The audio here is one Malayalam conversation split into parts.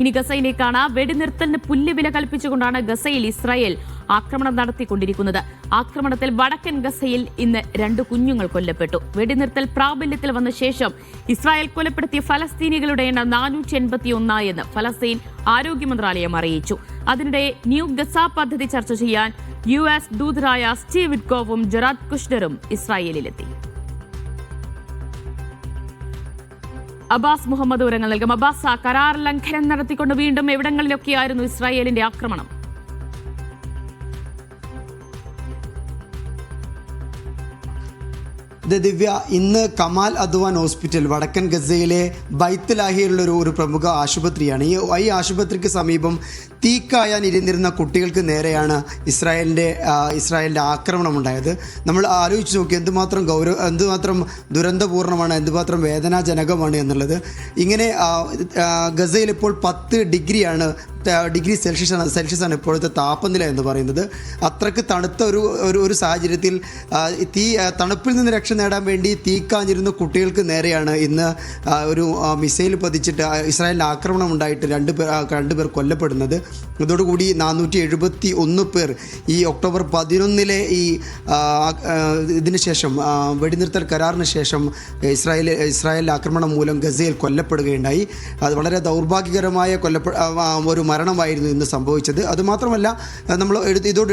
ഇനി ഗസയിലേക്കാണ്. വെടിനിർത്തലിന് പുല്ലുവില കൽപ്പിച്ചുകൊണ്ടാണ് ഗസയിൽ ഇസ്രായേൽ ആക്രമണം നടത്തിക്കൊണ്ടിരിക്കുന്നത്. ആക്രമണത്തിൽ വടക്കൻ ഗസയിൽ ഇന്ന് 2 കുഞ്ഞുങ്ങൾ കൊല്ലപ്പെട്ടു. വെടിനിർത്തൽ പ്രാബല്യത്തിൽ വന്ന ശേഷം ഇസ്രായേൽ കൊലപ്പെടുത്തിയ ഫലസ്തീനികളുടെ എണ്ണം 481 എന്ന് ഫലസ്തീൻ ആരോഗ്യ മന്ത്രാലയം അറിയിച്ചു. അതിനിടെ ന്യൂ ഗസ പദ്ധതി ചർച്ച ചെയ്യാൻ US ദൂതരായ സ്റ്റീവ് വിറ്റ്കോഫും ജെറാഡ് കുഷ്നറും ഇസ്രായേലിലെത്തി. അബ്ബാസ് മുഹമ്മദ് വിവരങ്ങൾ നൽകും. അബ്ബാസ്, കരാർ ലംഘനം നടത്തിക്കൊണ്ട് വീണ്ടും എവിടങ്ങളിലൊക്കെയായിരുന്നു ഇസ്രായേലിന്റെ ആക്രമണം? ദിവ്യ, ഇന്ന് കമാൽ അദ്വാൻ ഹോസ്പിറ്റൽ വടക്കൻ ഗസയിലെ ബൈത്ത് ലാഹിയിലുള്ള ഒരു പ്രമുഖ ആശുപത്രിയാണ്. ഈ ആശുപത്രിക്ക് സമീപം തീക്കായാൻ ഇരുന്നിരുന്ന കുട്ടികൾക്ക് നേരെയാണ് ഇസ്രായേലിൻ്റെ ആക്രമണം ഉണ്ടായത്. നമ്മൾ ആലോചിച്ച് നോക്കി എന്തുമാത്രം ദുരന്തപൂർണ്ണമാണ്, എന്തുമാത്രം വേദനാജനകമാണ് എന്നുള്ളത്. ഇങ്ങനെ ഗസയിൽ ഇപ്പോൾ 10 ഡിഗ്രി സെൽഷ്യസാണ് ഇപ്പോഴത്തെ താപനില എന്ന് പറയുന്നത്. അത്രയ്ക്ക് തണുത്ത ഒരു സാഹചര്യത്തിൽ തണുപ്പിൽ നിന്ന് രക്ഷ നേടാൻ വേണ്ടി തീക്കാഞ്ഞിരുന്ന കുട്ടികൾക്ക് നേരെയാണ് ഇന്ന് ഒരു മിസൈൽ പതിച്ചിട്ട് ഇസ്രായേലിൻ്റെ ആക്രമണം ഉണ്ടായിട്ട് 2 പേർ കൊല്ലപ്പെടുന്നത്. ഇതോടുകൂടി 471 പേർ ഈ ഒക്ടോബർ 11 ഇതിന് ശേഷം വെടിനിർത്തൽ കരാറിന് ശേഷം ഇസ്രായേലിൻ്റെ ആക്രമണം മൂലം ഗസയിൽ കൊല്ലപ്പെടുകയുണ്ടായി. അത് വളരെ ദൗർഭാഗ്യകരമായ ഒരു മരണമായിരുന്നു ഇന്ന് സംഭവിച്ചത്. അതുമാത്രമല്ല, നമ്മൾ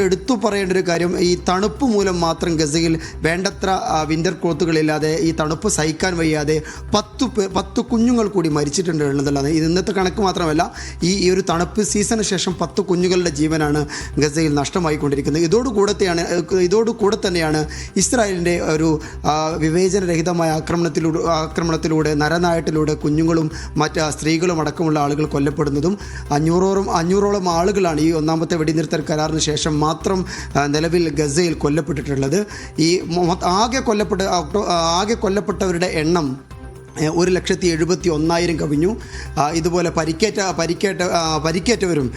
എടുത്തു പറയേണ്ട ഒരു കാര്യം, ഈ തണുപ്പ് മൂലം മാത്രം ഗസയിൽ വേണ്ടത്ര വിൻ്റർ ക്ലോത്തുകളില്ലാതെ ഈ തണുപ്പ് സഹിക്കാൻ വയ്യാതെ 10 കുഞ്ഞുങ്ങൾ കൂടി മരിച്ചിട്ടുണ്ട് എന്നുള്ളതാണ്. ഇന്നത്തെ കണക്ക് മാത്രമല്ല, ഈ ഒരു തണുപ്പ് സീസണിന് ശേഷം 10 കുഞ്ഞുങ്ങളുടെ ജീവനാണ് ഗസയിൽ നഷ്ടമായിക്കൊണ്ടിരിക്കുന്നത്. ഇതോടുകൂടെ തന്നെയാണ് ഇസ്രായേലിൻ്റെ ഒരു വിവേചനരഹിതമായ ആക്രമണത്തിലൂടെ നരനായട്ടിലൂടെ കുഞ്ഞുങ്ങളും മറ്റ് സ്ത്രീകളും അടക്കമുള്ള ആളുകൾ കൊല്ലപ്പെടുന്നതും 500ഓളം ആളുകളാണ് ഈ ഒന്നാമത്തെ വെടിനിർത്തൽ കരാറിന് ശേഷം മാത്രം നിലവിൽ ഗസയിൽ കൊല്ലപ്പെട്ടിട്ടുള്ളത്. ഈ ആകെ കൊല്ലപ്പെട്ടവരുടെ എണ്ണം 1,71,000 കവിഞ്ഞു. ഇതുപോലെ പരിക്കേറ്റവരും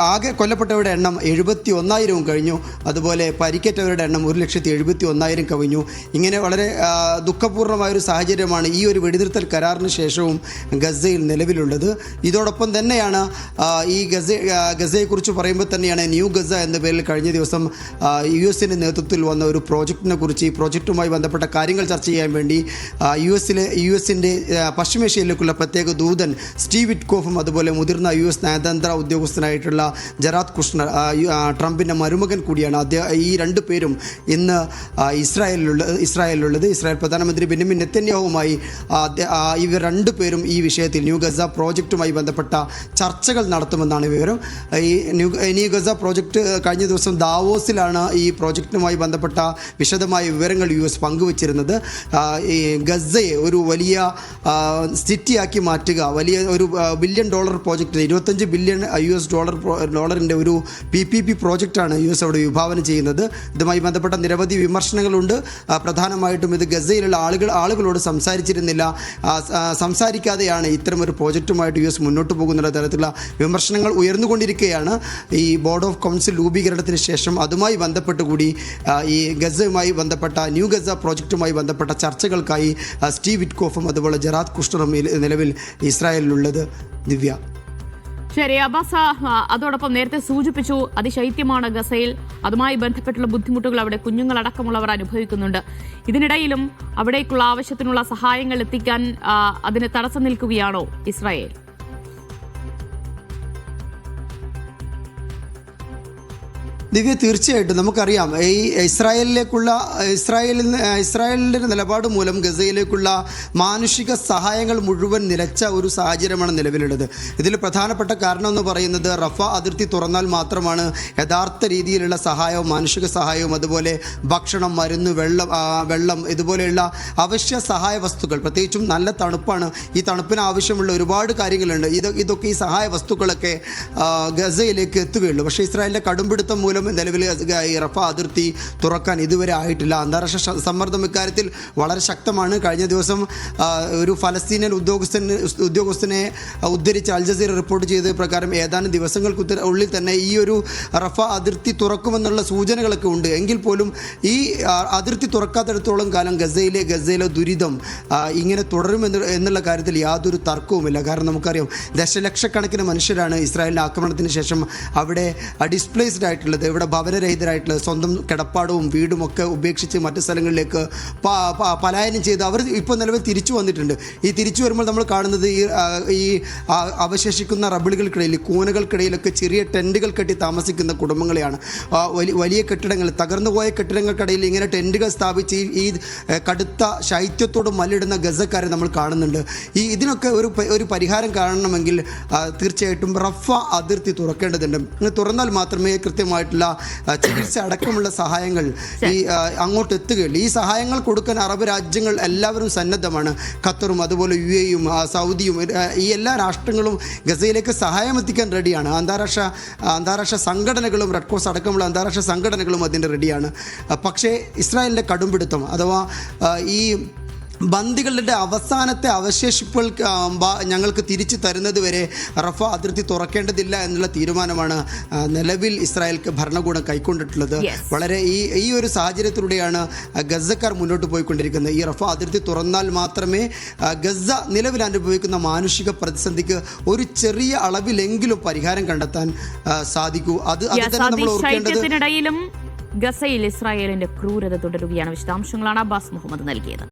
ആകെ കൊല്ലപ്പെട്ടവരുടെ എണ്ണം 71,000 കഴിഞ്ഞു. അതുപോലെ പരിക്കേറ്റവരുടെ എണ്ണം 1,71,000 കവിഞ്ഞു. ഇങ്ങനെ വളരെ ദുഃഖപൂർണ്ണമായൊരു സാഹചര്യമാണ് ഈ ഒരു വെടിനിർത്തൽ കരാറിന് ശേഷവും ഗസയിൽ നിലവിലുള്ളത്. ഇതോടൊപ്പം തന്നെയാണ് ഈ ഗസയെക്കുറിച്ച് പറയുമ്പോൾ തന്നെയാണ് ന്യൂ ഗസ എന്ന പേരിൽ കഴിഞ്ഞ ദിവസം US നേതൃത്വത്തിൽ വന്ന ഒരു പ്രോജക്റ്റിനെ കുറിച്ച്, ഈ പ്രോജക്റ്റുമായി ബന്ധപ്പെട്ട കാര്യങ്ങൾ ചർച്ച ചെയ്യാൻ വേണ്ടി US പശ്ചിമേഷ്യയിലേക്കുള്ള പ്രത്യേക ദൂതൻ സ്റ്റീവ് വിറ്റ്കോഫും അതുപോലെ മുതിർന്ന US നയതന്ത്ര ഉദ്യോഗസ്ഥനായിട്ടുള്ള ജെറാഡ് കുഷ്നർ, ട്രംപിൻ്റെ മരുമകൻ കൂടിയാണ്. ഈ 2 പേരും ഇന്ന് ഇസ്രായേലിലുള്ളത്. ഇസ്രായേൽ പ്രധാനമന്ത്രി ബെന്യാമിൻ നെതന്യാഹുവുമായി ഇവർ 2 പേരും ഈ വിഷയത്തിൽ ന്യൂ ഗസ പ്രോജക്റ്റുമായി ബന്ധപ്പെട്ട ചർച്ചകൾ നടത്തുമെന്നാണ് വിവരം. ഈ ന്യൂ ഗസ പ്രോജക്റ്റ് കഴിഞ്ഞ ദിവസം ദാവോസിലാണ് ഈ പ്രോജക്റ്റുമായി ബന്ധപ്പെട്ട വിശദമായ വിവരങ്ങൾ US പങ്കുവച്ചിരുന്നത്. ഈ ഗസയെ ഒരു വലിയ സിറ്റിയാക്കി മാറ്റുക, വലിയ ഒരു $1 ബില്യൺ പ്രോജക്റ്റ്, $25 ബില്യൺ ഡോളറിൻ്റെ ഒരു PPP പ്രോജക്റ്റാണ് US അവിടെ വിഭാവന ചെയ്യുന്നത്. ഇതുമായി ബന്ധപ്പെട്ട നിരവധി വിമർശനങ്ങളുണ്ട്. പ്രധാനമായിട്ടും ഇത് ഗസയിലുള്ള ആളുകളോട് സംസാരിക്കാതെയാണ് ഇത്തരമൊരു പ്രോജക്റ്റുമായിട്ട് US മുന്നോട്ട് പോകുന്ന തരത്തിലുള്ള വിമർശനങ്ങൾ ഉയർന്നുകൊണ്ടിരിക്കുകയാണ്. ഈ ബോർഡ് ഓഫ് കൗൺസിൽ രൂപീകരണത്തിന് ശേഷം അതുമായി ബന്ധപ്പെട്ട് കൂടി ഈ ഗസയുമായി ബന്ധപ്പെട്ട ന്യൂ ഗസ പ്രോജക്റ്റുമായി ബന്ധപ്പെട്ട ചർച്ചകൾക്കായി സ്റ്റീവ് വിറ്റ്കോഫും അതുപോലെ ജെറാഡ് കുഷ്നറും നിലവിൽ ഇസ്രായേലിലുള്ളത്. ദിവ്യ, ശരി അബ്ബാസ്, അതോടൊപ്പം നേരത്തെ സൂചിപ്പിച്ചു അതിശൈത്യമാണ് ഗസയിൽ. അതുമായി ബന്ധപ്പെട്ടുള്ള ബുദ്ധിമുട്ടുകൾ അവിടെ കുഞ്ഞുങ്ങളടക്കമുള്ളവർ അനുഭവിക്കുന്നുണ്ട്. ഇതിനിടയിലും അവിടേക്കുള്ള ആവശ്യത്തിനുള്ള സഹായങ്ങൾ എത്തിക്കാൻ അതിന് തടസ്സം നിൽക്കുകയാണോ ഇസ്രായേൽ? ദിവ്യ, തീർച്ചയായിട്ടും നമുക്കറിയാം ഈ ഇസ്രായേലിൻ്റെ നിലപാട് മൂലം ഗസയിലേക്കുള്ള മാനുഷിക സഹായങ്ങൾ മുഴുവൻ നിലച്ച ഒരു സാഹചര്യമാണ് നിലവിലുള്ളത്. ഇതിൽ പ്രധാനപ്പെട്ട കാരണം എന്ന് പറയുന്നത് റഫ അതിർത്തി തുറന്നാൽ മാത്രമാണ് യഥാർത്ഥ രീതിയിലുള്ള സഹായവും മാനുഷിക സഹായവും അതുപോലെ ഭക്ഷണം, മരുന്ന്, വെള്ളം ഇതുപോലെയുള്ള അവശ്യ സഹായ വസ്തുക്കൾ, പ്രത്യേകിച്ചും നല്ല തണുപ്പാണ്, ഈ തണുപ്പിന് ആവശ്യമുള്ള ഒരുപാട് കാര്യങ്ങളുണ്ട്. ഇതൊക്കെ ഈ സഹായ വസ്തുക്കളൊക്കെ ഗസയിലേക്ക് എത്തുകയുള്ളൂ. പക്ഷേ ഇസ്രായേലിൻ്റെ കടുംപിടുത്തം മൂലം എങ്കിലും നിലവിൽ ഈ റഫ അതിർത്തി തുറക്കാൻ ഇതുവരെ ആയിട്ടില്ല. അന്താരാഷ്ട്ര സമ്മർദ്ദം ഇക്കാര്യത്തിൽ വളരെ ശക്തമാണ്. കഴിഞ്ഞ ദിവസം ഒരു ഫലസ്തീനിയൻ ഉദ്യോഗസ്ഥനെ ഉദ്ധരിച്ച് അൽ ജസീറ റിപ്പോർട്ട് ചെയ്ത പ്രകാരം ഏതാനും ദിവസങ്ങൾക്ക് ഉള്ളിൽ തന്നെ ഈ ഒരു റഫ അതിർത്തി തുറക്കുമെന്നുള്ള സൂചനകളൊക്കെ ഉണ്ട്. എങ്കിൽ പോലും ഈ അതിർത്തി തുറക്കാത്തിടത്തോളം കാലം ഗസയിലെ ദുരിതം ഇങ്ങനെ എന്നുള്ള കാര്യത്തിൽ യാതൊരു തർക്കവുമില്ല. കാരണം നമുക്കറിയാം, ദശലക്ഷക്കണക്കിന് മനുഷ്യരാണ് ഇസ്രായേലിൻ്റെ ആക്രമണത്തിന് ശേഷം അവിടെ ഡിസ്പ്ലേസ്ഡ് ആയിട്ടുള്ളത്, ഇവിടെ ഭവനരഹിതരായിട്ടുള്ളത്, സ്വന്തം കിടപ്പാടവും വീടും ഒക്കെ ഉപേക്ഷിച്ച് മറ്റു സ്ഥലങ്ങളിലേക്ക് പലായനം ചെയ്ത് അവർ ഇപ്പോൾ നിലവിൽ തിരിച്ചു വന്നിട്ടുണ്ട്. ഈ തിരിച്ചു വരുമ്പോൾ നമ്മൾ കാണുന്നത് ഈ അവശേഷിക്കുന്ന റബിളുകൾക്കിടയിൽ, കൂനകൾക്കിടയിലൊക്കെ ചെറിയ ടെൻറ്റുകൾ കെട്ടി താമസിക്കുന്ന കുടുംബങ്ങളെയാണ്. വലിയ കെട്ടിടങ്ങൾ, തകർന്നുപോയ കെട്ടിടങ്ങൾക്കിടയിൽ ഇങ്ങനെ ടെൻറ്റുകൾ സ്ഥാപിച്ച് ഈ കടുത്ത ശൈത്യത്തോട് മല്ലിടുന്ന ഗസക്കാരെ നമ്മൾ കാണുന്നുണ്ട്. ഇതിനൊക്കെ ഒരു പരിഹാരം കാണണമെങ്കിൽ തീർച്ചയായിട്ടും റഫ അതിർത്തി തുറക്കേണ്ടതുണ്ട്. തുറന്നാൽ മാത്രമേ കൃത്യമായിട്ടുള്ള ചികിത്സ അടക്കമുള്ള സഹായങ്ങൾ അങ്ങോട്ട് എത്തുകയുള്ളൂ. ഈ സഹായങ്ങൾ കൊടുക്കാൻ അറബ് രാജ്യങ്ങൾ എല്ലാവരും സന്നദ്ധമാണ്. ഖത്തറും അതുപോലെ UAE-യും സൗദിയും ഈ എല്ലാ രാഷ്ട്രങ്ങളും ഗസയിലേക്ക് സഹായം എത്തിക്കാൻ റെഡിയാണ്. അന്താരാഷ്ട്ര സംഘടനകളും റെഡ് ക്രോസ് അടക്കമുള്ള അന്താരാഷ്ട്ര സംഘടനകളും അതിൻ്റെ റെഡിയാണ്. പക്ഷേ ഇസ്രായേലിൻ്റെ കടുംപിടുത്തം അഥവാ ഈ ബന്ദികളുടെ അവസാനത്തെ അവശേഷിപ്പുകൾ ഞങ്ങൾക്ക് തിരിച്ചു തരുന്നത് വരെ റഫ അതിർത്തി തുറക്കേണ്ടതില്ല എന്നുള്ള തീരുമാനമാണ് നിലവിൽ ഇസ്രായേൽക്ക് ഭരണകൂടം കൈക്കൊണ്ടിട്ടുള്ളത്. വളരെ ഈ ഒരു സാഹചര്യത്തിലൂടെയാണ് ഗസക്കാർ മുന്നോട്ട് പോയിക്കൊണ്ടിരിക്കുന്നത്. ഈ റഫ അതിർത്തി തുറന്നാൽ മാത്രമേ ഗസ നിലവിൽ അനുഭവിക്കുന്ന മാനുഷിക പ്രതിസന്ധിക്ക് ഒരു ചെറിയ അളവിലെങ്കിലും പരിഹാരം കണ്ടെത്താൻ സാധിക്കൂ. അത് തന്നെ നമ്മൾ ഓർക്കേണ്ടത്. ഗസയിൽ ഇസ്രായേലിന്റെ ക്രൂരത തുടരുകയാണ്. വിശദാംശങ്ങളാണ് അബ്ബാസ് മുഹമ്മദ് നൽകിയത്.